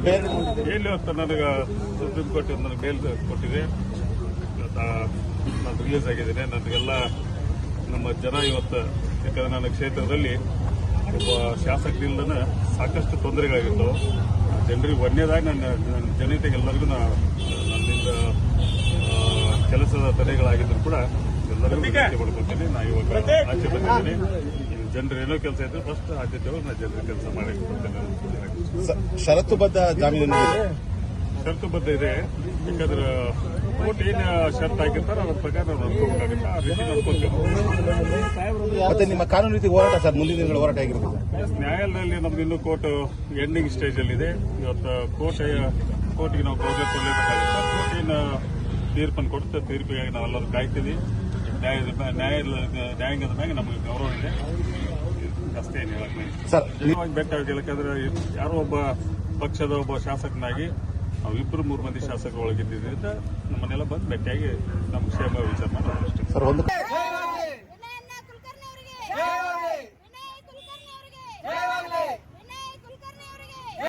ಎಲ್ಲಿ ಇವತ್ತು ನನಗೆ ಸುಪ್ರೀಂ ಕೋರ್ಟ್ ನನಗೆ ಬೇಲ್ ಕೊಟ್ಟಿದೆ. ನಾನು ರಿಲೀಸ್ ಆಗಿದ್ದೇನೆ. ನನಗೆಲ್ಲ ನಮ್ಮ ಜನ ಇವತ್ತು, ಯಾಕಂದ್ರೆ ನನ್ನ ಕ್ಷೇತ್ರದಲ್ಲಿ ಒಬ್ಬ ಶಾಸಕರಿಲ್ಲದ ಸಾಕಷ್ಟು ತೊಂದರೆಗಳಾಗಿತ್ತು. ಜನರಿಗೆ ಒಂದೇದಾಗಿ ನನ್ನ ಜನತೆಗೆಲ್ಲರಿಗೂ ನನ್ನಿಂದ ಕೆಲಸದ ತಡೆಗಳಾಗಿದ್ರು ಕೂಡ ಎಲ್ಲರಿಗೂ ವಿನಂತಿ ಮಾಡ್ಕೊತೀನಿ. ನಾನು ಇವಾಗ ಆಚೆ ಬಂದಿದ್ದೀನಿ. ಜನರು ಏನೋ ಕೆಲಸ ಇದ್ರೆ ಫಸ್ಟ್ ಆದ್ಯತೆ ನಾನು ಜನರ ಕೆಲಸ ಮಾಡಿ ಕೊಡ್ತೇನೆ. ಷರತ್ತುಬದ್ಧ ಜಾಮೀನು ಷರತ್ತುಬದ್ಧ ಇದೆ. ಯಾಕಂದ್ರೆ ಕೋರ್ಟ್ ಏನು ಷರತ್ತು ಹಾಕಿರ್ತಾರೆ ಅದ್ರ ಪ್ರಕಾರ ನಾವು ನಡ್ಕೋಬೇಕಾಗುತ್ತೆ. ಆ ರೀತಿ ನಡ್ಕೋತೇವೆ. ಮತ್ತೆ ನಿಮ್ಮ ಕಾನೂನು ರೀತಿ ಹೋರಾಟ ಸರ್ ಮುಂದಿನ ದಿನಗಳ ಹೋರಾಟ ಆಗಿರ್ಬೋದು. ನ್ಯಾಯಾಲಯದಲ್ಲಿ ನಮ್ದು ಇನ್ನೂ ಕೋರ್ಟ್ ಎಂಡಿಂಗ್ ಸ್ಟೇಜ್ ಅಲ್ಲಿ ಇದೆ. ಇವತ್ತು ಕೋರ್ಟ್ಗೆ ನಾವು ಕ್ಲೋಸರ್ ಕೊಡಲೇಬೇಕಾಗುತ್ತೆ. ಕೋರ್ಟಿನ ತೀರ್ಪನ್ನು ಕೊಡುತ್ತೆ. ತೀರ್ಪಿಗಾಗಿ ನಾವೆಲ್ಲರೂ ಕಾಯ್ತೀವಿ. ನ್ಯಾಯಾಂಗದ ಮ್ಯಾಗೆ ನಮಗೆ ಗೌರವ ಇದೆ. ಅಷ್ಟೇ ಏನು ಹೇಳಕ್ ಬೇಕಾಗಿಲ್ಲ. ಯಾಕಂದ್ರೆ ಯಾರೋ ಒಬ್ಬ ಪಕ್ಷದ ಒಬ್ಬ ಶಾಸಕನಾಗಿ ನಾವು 2-3 ಮಂದಿ ಶಾಸಕರು ಒಳಗಿದ್ದರಿಂದ ನಮ್ಮನ್ನೆಲ್ಲ ಬಂದು ಭೇಟಿಯಾಗಿ ನಮ್ಮ ಕ್ಷೇಮ ವಿಚಾರ ಮಾಡೋದು ಅಷ್ಟೇ.